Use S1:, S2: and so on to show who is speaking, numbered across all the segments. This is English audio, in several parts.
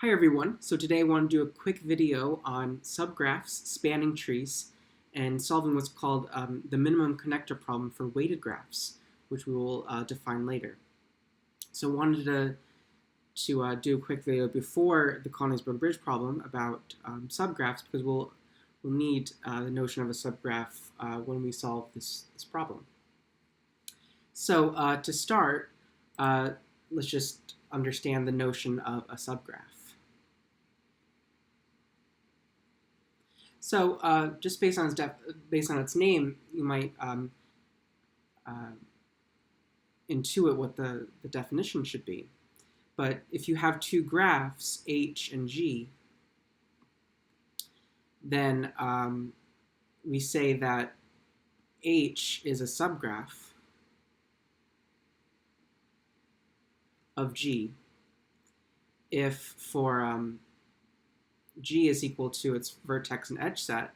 S1: Hi everyone, so today I want to do a quick video on subgraphs, spanning trees, and solving what's called the minimum connector problem for weighted graphs, which we will define later. So I wanted to do a quick video before the Konigsberg Bridge problem about subgraphs because we'll need the notion of a subgraph when we solve this problem. So to start, let's just understand the notion of a subgraph. So just based on its name, you might intuit what the definition should be. But if you have two graphs, H and G, then we say that H is a subgraph of G if for G is equal to its vertex and edge set,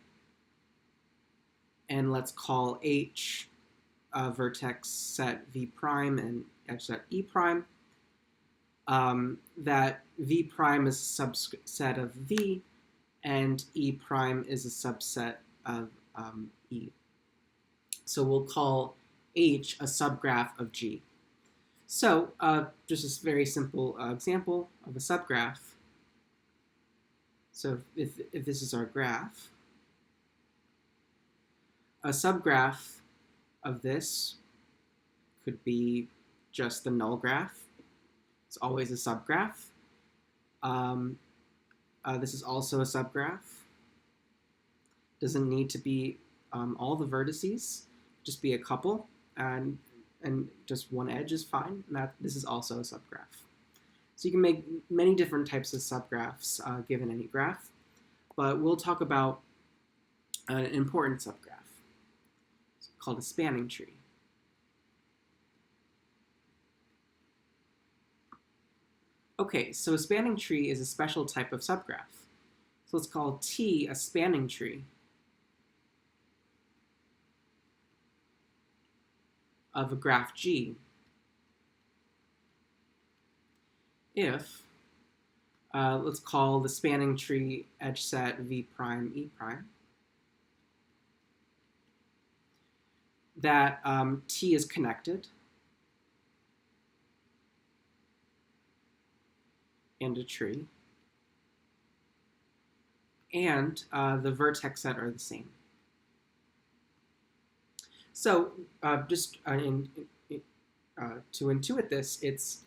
S1: and let's call H a vertex set V prime and edge set E prime, that V prime is a subset of V and E prime is a subset of E. So we'll call H a subgraph of G. So just this very simple example of a subgraph. So if this is our graph, a subgraph of this could be just the null graph. It's always a subgraph. This is also a subgraph. Doesn't need to be all the vertices, just be a couple, and just one edge is fine. And this is also a subgraph. So you can make many different types of subgraphs given any graph, but we'll talk about an important subgraph. It's called a spanning tree. Okay, so a spanning tree is a special type of subgraph. So let's call T a spanning tree of a graph G if, let's call the spanning tree edge set V prime E prime, that T is connected and a tree, and the vertex set are the same. So just to intuit this, it's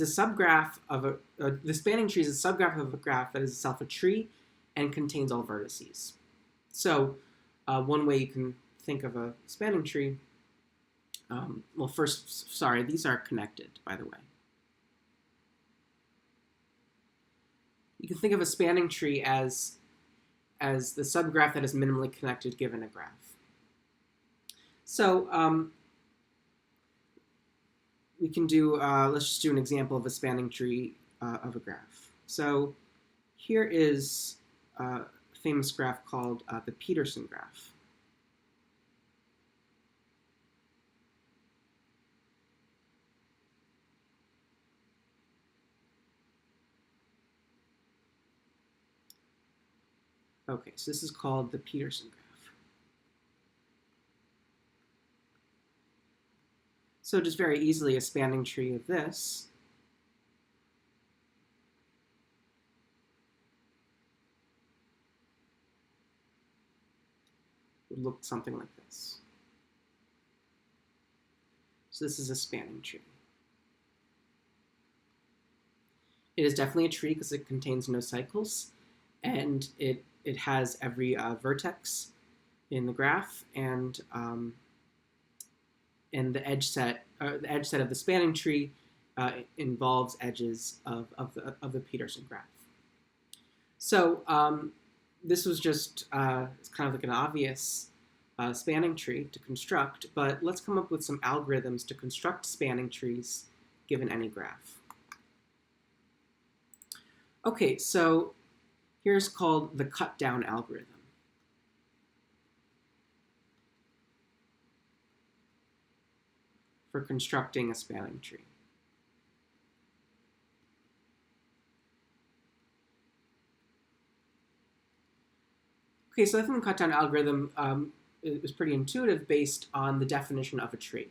S1: a subgraph of the spanning tree is a subgraph of a graph that is itself a tree and contains all vertices. So one way you can think of a spanning tree, well, first, sorry, these are connected, by the way. You can think of a spanning tree as the subgraph that is minimally connected given a graph. So we can do, let's just do an example of a spanning tree of a graph. So here is a famous graph called the Peterson graph. Okay, so this is called the Peterson graph. So just very easily, a spanning tree of this would look something like this. So this is a spanning tree. It is definitely a tree because it contains no cycles, and it has every vertex in the graph, and the edge set of the spanning tree involves edges of the Peterson graph. So this was just it's kind of like an obvious spanning tree to construct, but let's come up with some algorithms to construct spanning trees given any graph. Okay, so here's called the cut down algorithm. For constructing a spanning tree. Okay, so I think the cut-down algorithm is pretty intuitive based on the definition of a tree.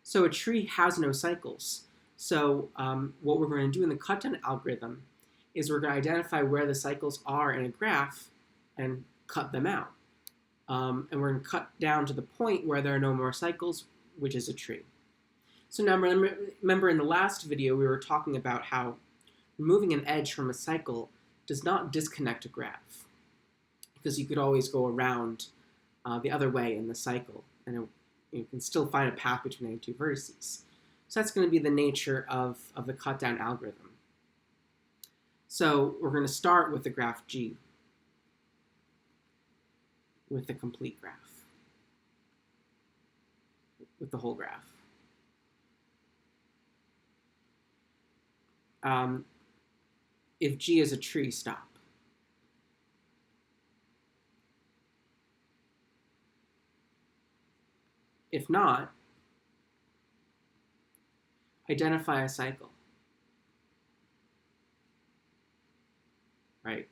S1: So a tree has no cycles. So what we're going to do in the cut-down algorithm is we're going to identify where the cycles are in a graph and cut them out. And we're going to cut down to the point where there are no more cycles, which is a tree. So now remember in the last video we were talking about how removing an edge from a cycle does not disconnect a graph, because you could always go around the other way in the cycle, and you can still find a path between any two vertices. So that's going to be the nature of the cut-down algorithm. So we're going to start with the graph G, with the complete graph, with the whole graph. If G is a tree, stop. If not, identify a cycle. Right?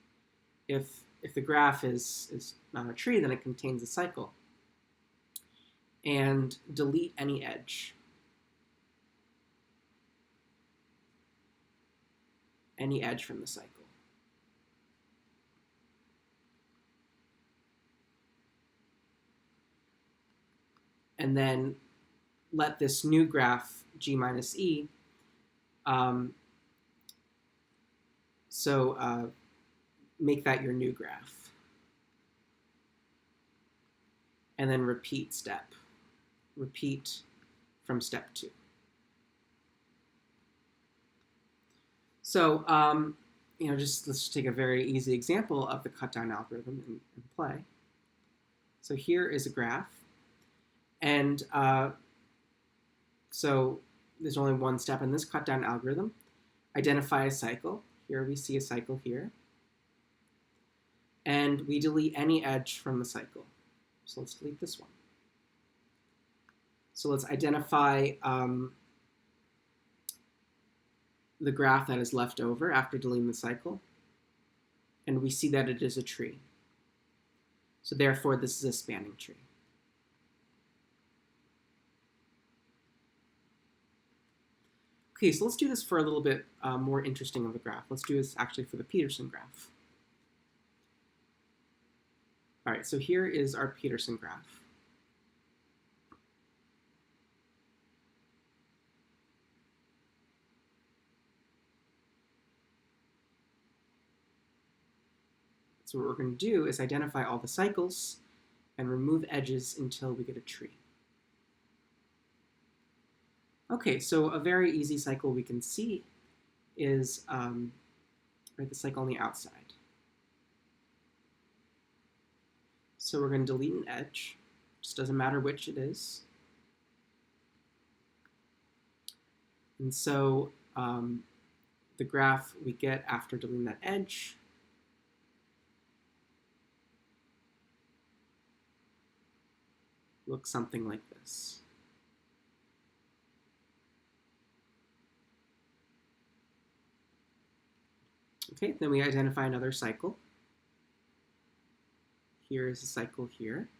S1: If the graph is not a tree, then it contains a cycle. And delete any edge. Any edge from the cycle. And then let this new graph, G minus E, make that your new graph. And then repeat step. Repeat from step 2. So, let's just take a very easy example of the cut-down algorithm and play. So here is a graph. And so there's only one step in this cut-down algorithm. Identify a cycle. Here we see a cycle here. And we delete any edge from the cycle. So let's delete this one. So let's identify the graph that is left over after deleting the cycle. And we see that it is a tree. So therefore, this is a spanning tree. Okay, so let's do this for a little bit more interesting of a graph. Let's do this actually for the Peterson graph. All right, so here is our Peterson graph. So what we're going to do is identify all the cycles and remove edges until we get a tree. Okay, so a very easy cycle we can see is the cycle on the outside. So we're going to delete an edge. Just doesn't matter which it is. And so the graph we get after deleting that edge looks something like this. Okay, then we identify another cycle. Here is a cycle here.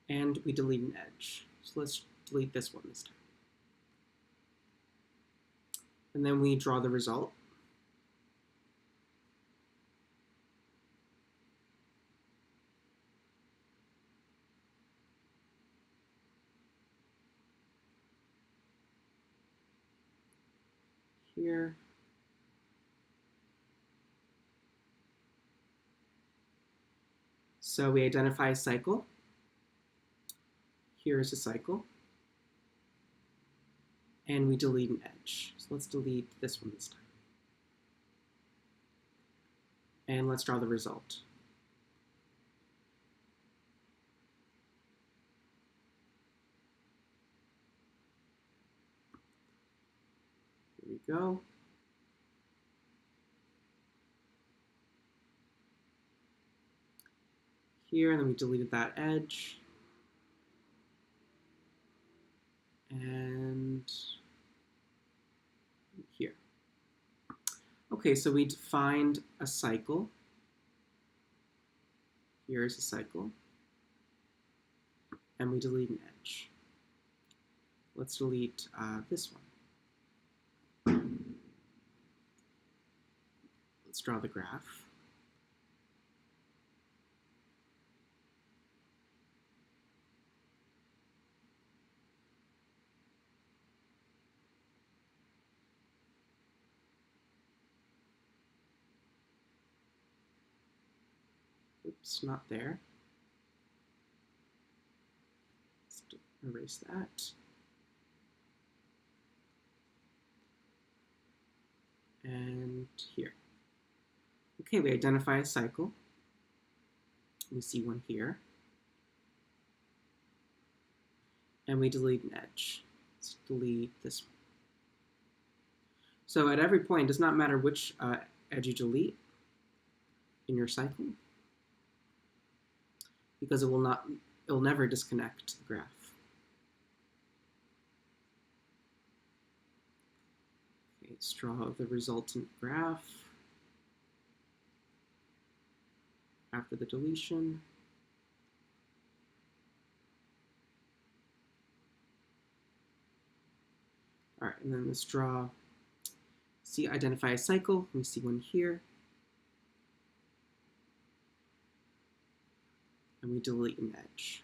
S1: And we delete an edge. So let's delete this one this time. And then we draw the result. Here. So we identify a cycle. Here is a cycle. And we delete an edge. So let's delete this one this time. And let's draw the result. Here we go. Here, and then we deleted that edge. And here. Okay, so we defined a cycle. Here is a cycle. And we delete an edge. Let's delete this one. Let's draw the graph. Oops, not there. Let's erase that. And here. Okay, we identify a cycle. We see one here. And we delete an edge. Let's delete this one. So at every point, it does not matter which edge you delete in your cycle, because it'll never disconnect the graph. Okay, let's draw the resultant graph after the deletion. All right, and then let's draw, identify a cycle. We see one here. And we delete an edge.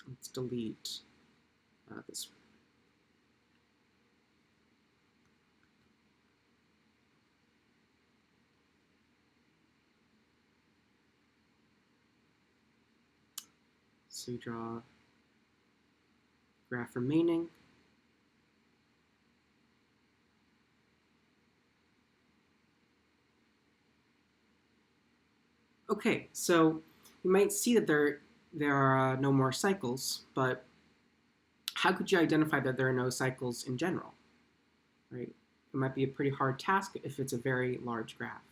S1: Let's delete this one. So we draw graph remaining. Okay, so you might see that there are no more cycles, but how could you identify that there are no cycles in general, right? It might be a pretty hard task if it's a very large graph.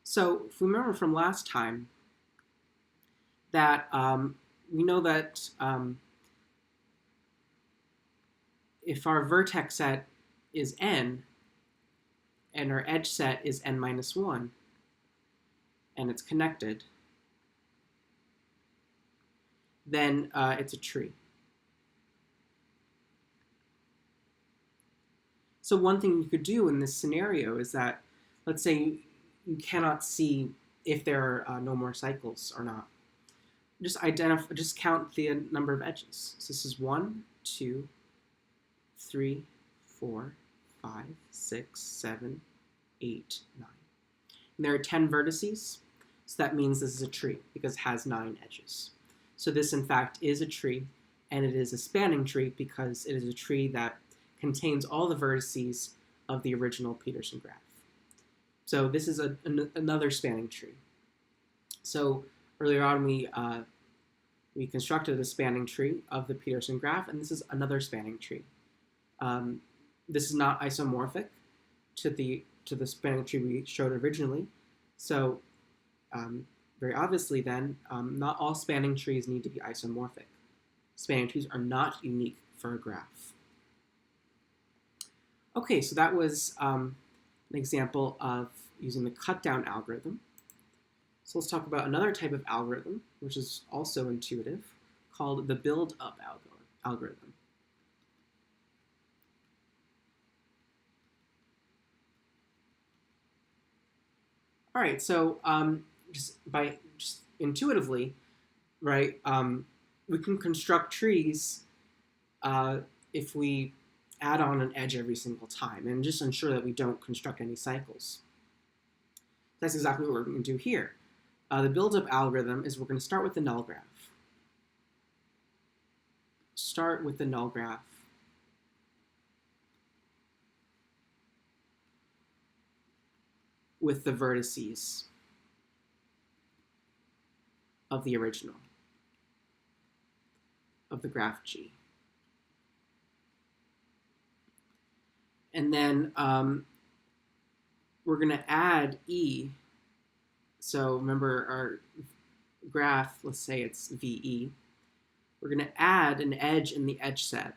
S1: So if we remember from last time that we know that if our vertex set is n and our edge set is n minus 1, and it's connected, then it's a tree. So one thing you could do in this scenario is that, let's say you cannot see if there are no more cycles or not. Just count the number of edges. So this is 1, 2, 3, 4, 5, 6, 7, 8, 9. And there are 10 vertices, so that means this is a tree because it has 9 edges. So this, in fact, is a tree, and it is a spanning tree because it is a tree that contains all the vertices of the original Peterson graph. So this is another spanning tree. So earlier on, we constructed a spanning tree of the Peterson graph, and this is another spanning tree. This is not isomorphic to the spanning tree we showed originally. So very obviously then, not all spanning trees need to be isomorphic. Spanning trees are not unique for a graph. Okay, so that was an example of using the cut-down algorithm. So let's talk about another type of algorithm, which is also intuitive, called the build-up algorithm. All right, so just intuitively, right, we can construct trees if we add on an edge every single time and just ensure that we don't construct any cycles. That's exactly what we're going to do here. The build-up algorithm is we're going to start with the null graph. Start with the null graph. With the vertices of the original, of the graph G. And then we're going to add E. So remember our graph, let's say it's VE. We're going to add an edge in the edge set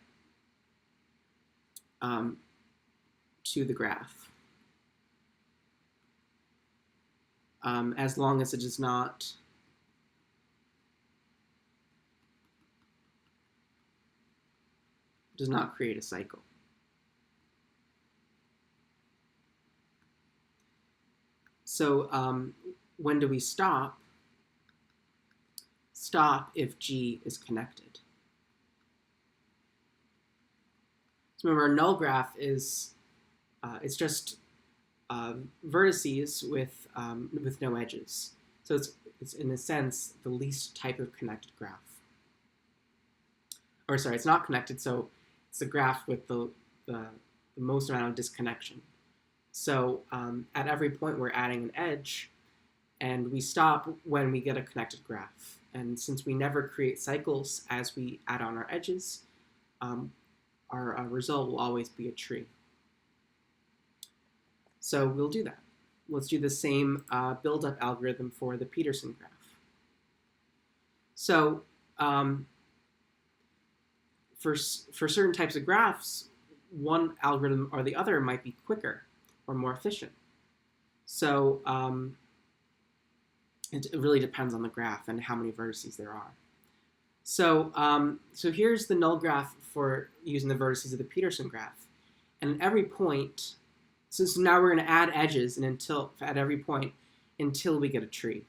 S1: to the graph. As long as it does not does not create a cycle. So when do we stop? Stop if G is connected. So remember, a null graph is it's just vertices with no edges. So it's in a sense the least type of connected graph. Or sorry, it's not connected, so it's a graph with the most amount of disconnection. So at every point we're adding an edge, and we stop when we get a connected graph. And since we never create cycles as we add on our edges, our result will always be a tree. So we'll do that. Let's do the same build-up algorithm for the Peterson graph. So for certain types of graphs, one algorithm or the other might be quicker or more efficient. So it really depends on the graph and how many vertices there are. So, so here's the null graph for using the vertices of the Peterson graph. And at every point, so now we're going to add edges and at every point until we get a tree.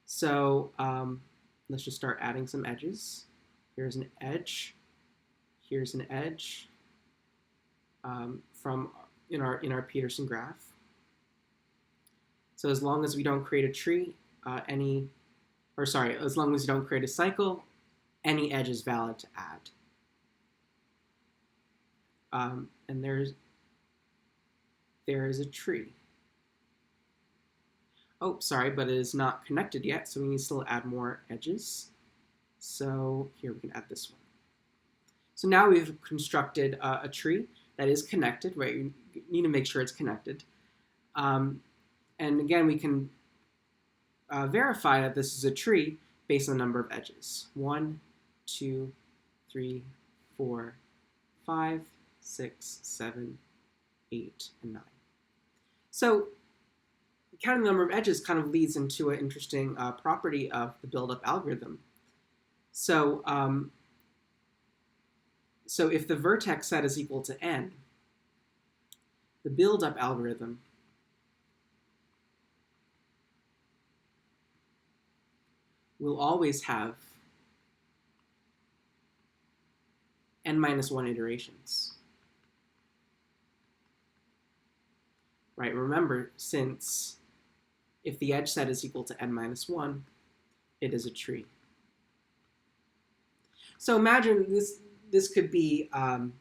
S1: So let's just start adding some edges. Here's an edge. Here's an edge from in our Peterson graph. So as long as we don't create a tree, as long as we don't create a cycle, any edge is valid to add. And there is a tree. Oh, sorry, but it is not connected yet, so we need to still add more edges. So here we can add this one. So now we've constructed a tree that is connected, right? You need to make sure it's connected. And again, we can verify that this is a tree based on the number of edges. 1, 2, 3, 4, 5, 6, 7, 8, and 9. So counting the number of edges kind of leads into an interesting property of the build-up algorithm. So, so if the vertex set is equal to n, the build-up algorithm will always have n minus 1 iterations. Right, remember, since if the edge set is equal to n minus 1, it is a tree. So imagine this could be kind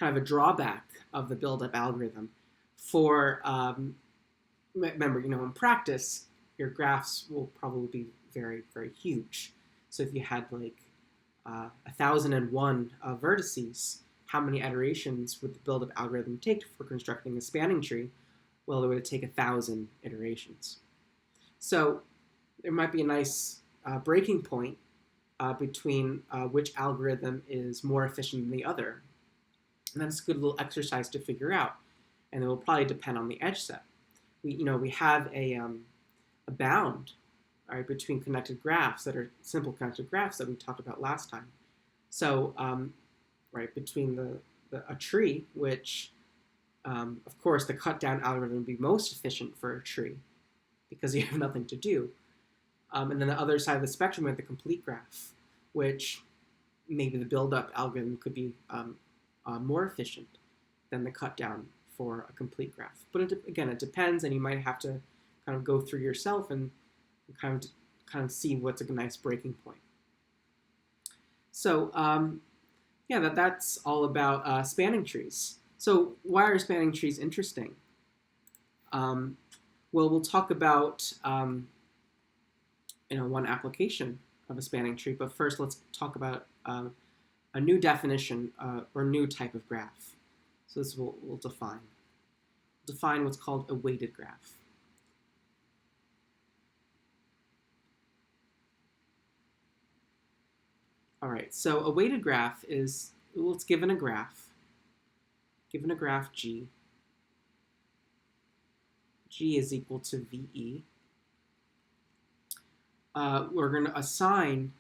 S1: of a drawback of the build-up algorithm. For, remember, in practice, your graphs will probably be very, very huge. So if you had like 1,001 vertices, how many iterations would the build-up algorithm take for constructing a spanning tree? Well, it would take 1,000 iterations. So there might be a nice breaking point between which algorithm is more efficient than the other. And that's a good little exercise to figure out. And it will probably depend on the edge set. We have a bound, right, between connected graphs that are simple connected graphs that we talked about last time. So, right, between a tree, which, of course, the cut-down algorithm would be most efficient for a tree because you have nothing to do. And then the other side of the spectrum with the complete graph, which maybe the build-up algorithm could be more efficient than the cut-down for a complete graph. But again, it depends, and you might have to kind of go through yourself and kind of see what's a nice breaking point. So yeah, that's all about spanning trees. So why are spanning trees interesting? Well, we'll talk about one application of a spanning tree, but first let's talk about a new definition or new type of graph. So this we'll define. We'll define what's called a weighted graph. All right, so a weighted graph is, well, it's given a graph G. G is equal to VE. We're going to assign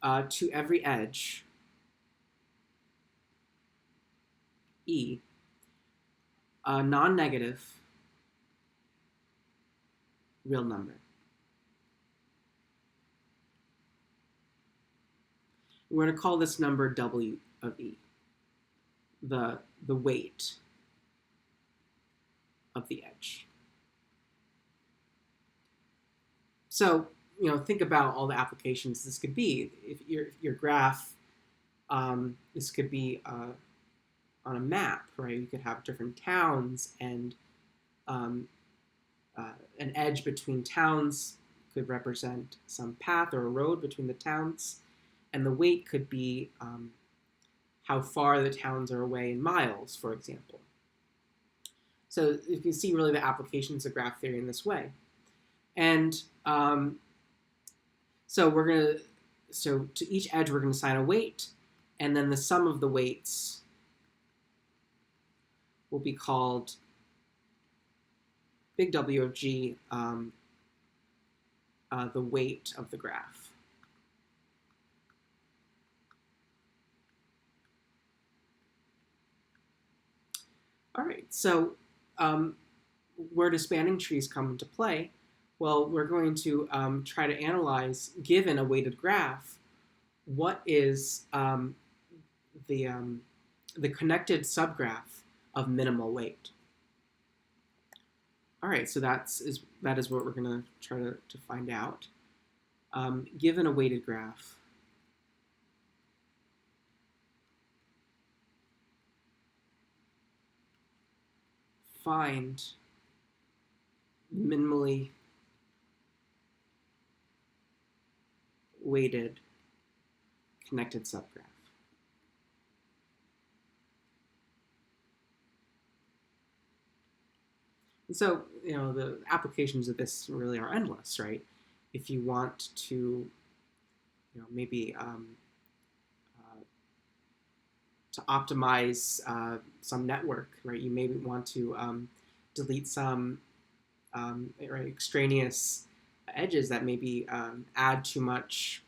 S1: to every edge E, a non-negative real number. We're going to call this number W of E, the weight of the edge. So, think about all the applications this could be. If your graph, this could be on a map, right? You could have different towns, and an edge between towns could represent some path or a road between the towns, and the weight could be how far the towns are away in miles, for example. So you can see really the applications of graph theory in this way. And so to each edge we're going to assign a weight, and then the sum of the weights will be called big W of G, the weight of the graph. All right, so where do spanning trees come into play? Well, we're going to try to analyze, given a weighted graph, what is the connected subgraph of minimal weight. All right, so that is what we're going to try to find out. Given a weighted graph, find minimally weighted connected subgraph. And so, the applications of this really are endless, right? If you want to, maybe to optimize some network, right? You maybe want to delete some extraneous edges that maybe add too much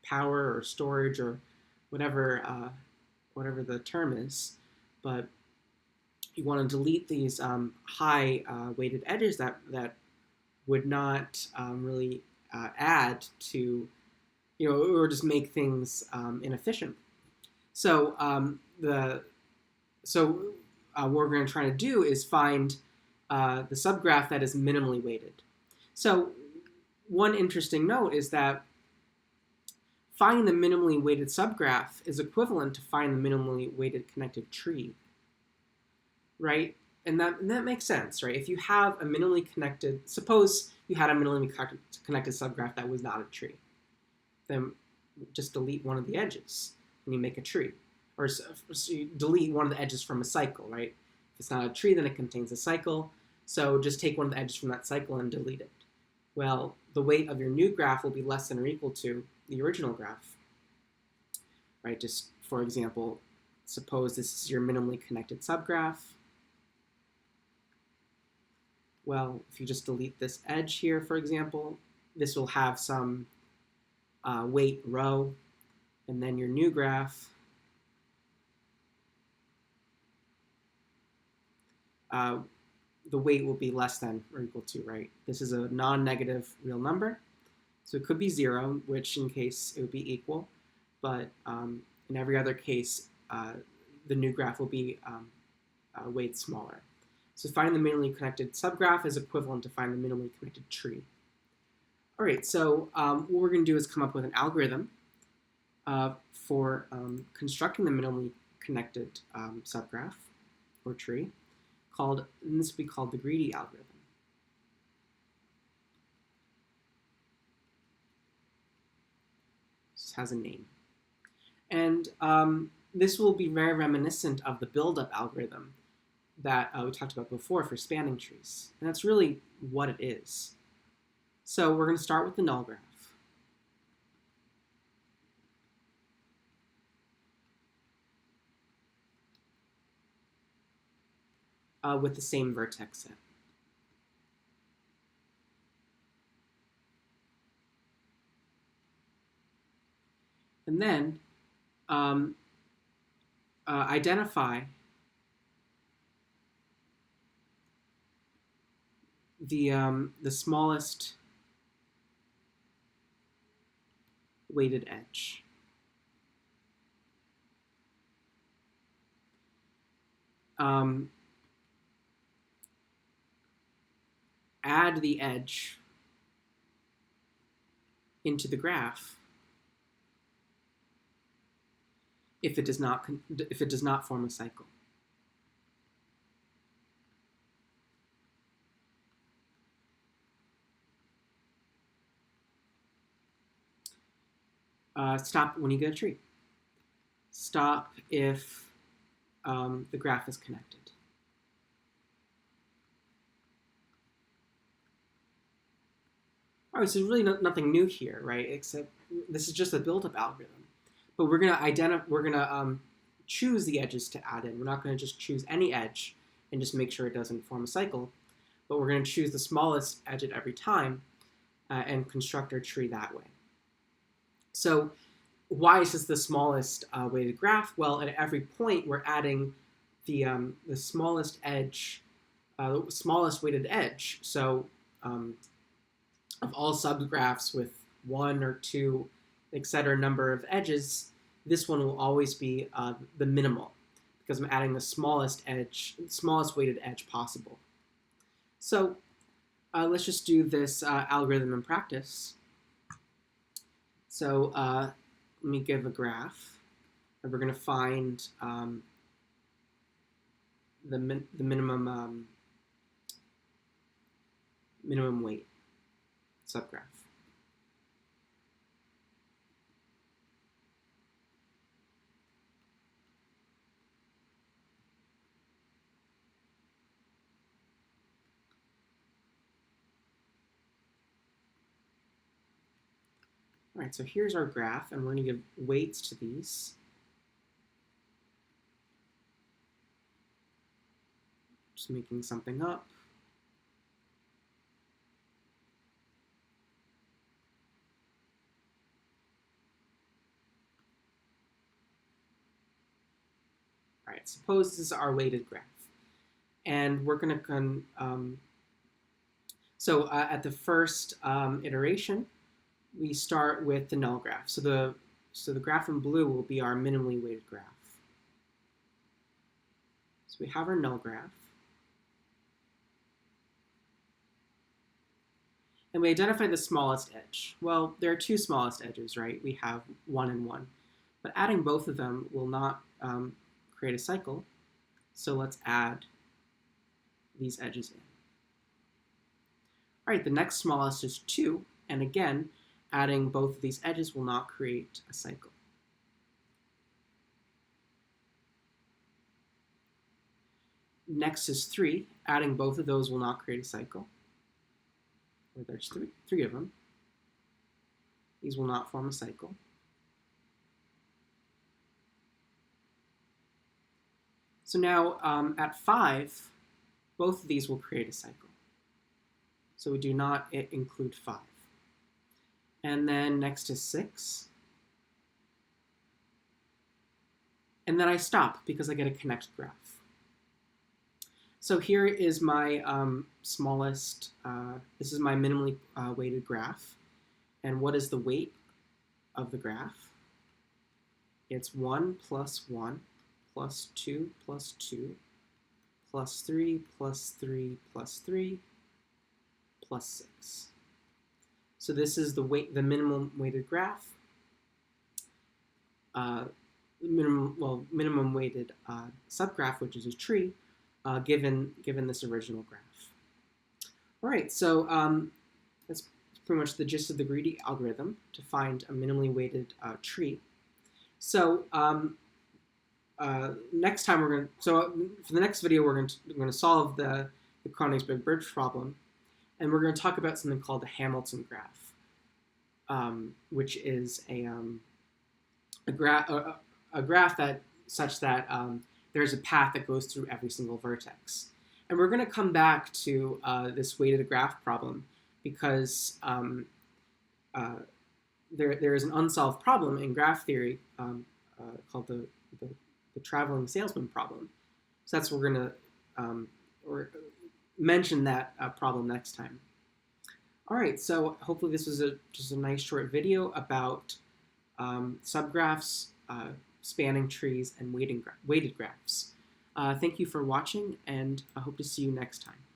S1: power or storage or whatever the term is, but you want to delete these high weighted edges that would not really add to, or just make things inefficient. So what we're going to try to do is find the subgraph that is minimally weighted. So one interesting note is that finding the minimally weighted subgraph is equivalent to finding the minimally weighted connected tree, right? And that makes sense, right? If you have a minimally connected, suppose you had a minimally connected subgraph that was not a tree, then just delete one of the edges and you make a tree. Or so you delete one of the edges from a cycle, right? If it's not a tree, then it contains a cycle. So just take one of the edges from that cycle and delete it. Well, the weight of your new graph will be less than or equal to the original graph, right? Just for example, suppose this is your minimally connected subgraph. Well, if you just delete this edge here, for example, this will have some weight rho, and then your new graph the weight will be less than or equal to, right? This is a non-negative real number, so it could be 0, which in case it would be equal, but in every other case, the new graph will be weight smaller. So finding the minimally connected subgraph is equivalent to finding the minimally connected tree. All right, so what we're going to do is come up with an algorithm for constructing the minimally connected subgraph or tree, and this will be called the greedy algorithm. This has a name. And this will be very reminiscent of the build-up algorithm that we talked about before for spanning trees. And that's really what it is. So we're going to start with the null graph. With the same vertex set. And then identify the smallest weighted edge. Add the edge into the graph if it does not form a cycle. Stop when you get a tree. Stop if the graph is connected. All right, so really nothing new here, right? Except this is just a build-up algorithm. But we're gonna choose the edges to add in. We're not gonna just choose any edge and just make sure it doesn't form a cycle. But we're gonna choose the smallest edge at every time and construct our tree that way. So why is this the smallest weighted graph? Well, at every point we're adding the smallest edge, the smallest weighted edge. So of all subgraphs with 1 or 2, etc. number of edges, this one will always be the minimal because I'm adding the smallest weighted edge possible. So let's just do this algorithm in practice. So let me give a graph, and we're going to find the minimum weight subgraph. All right, so here's our graph, and we're going to give weights to these. Just making something up. All right, suppose this is our weighted graph. And we're going to, at the first iteration, we start with the null graph. So the graph in blue will be our minimally weighted graph. So we have our null graph. And we identify the smallest edge. Well, there are 2 smallest edges, right? We have 1 and 1. But adding both of them will not create a cycle. So let's add these edges in. All right, the next smallest is 2. And again, adding both of these edges will not create a cycle. Next is 3. Adding both of those will not create a cycle. There's three of them. These will not form a cycle. So now at 5, both of these will create a cycle. So we do not include 5. And then next is 6. And then I stop because I get a connect graph. So here is my smallest, this is my minimally weighted graph. And what is the weight of the graph? It's 1 plus 1 plus 2 plus 2 plus 3 plus 3 plus 3 plus 6. So this is the minimum weighted graph. Minimum weighted subgraph, which is a tree, given this original graph. All right, so that's pretty much the gist of the greedy algorithm to find a minimally weighted tree. So next time for the next video we're going to solve the Krone's-Big Bridge problem, and we're going to talk about something called the Hamilton graph, which is a graph that such that there's a path that goes through every single vertex. And we're going to come back to this weighted graph problem because there is an unsolved problem in graph theory called the the traveling salesman problem. So that's what we're going to mention that problem next time. All right, so hopefully this was just a nice short video about subgraphs, spanning trees, and weighted graphs. Thank you for watching, and I hope to see you next time.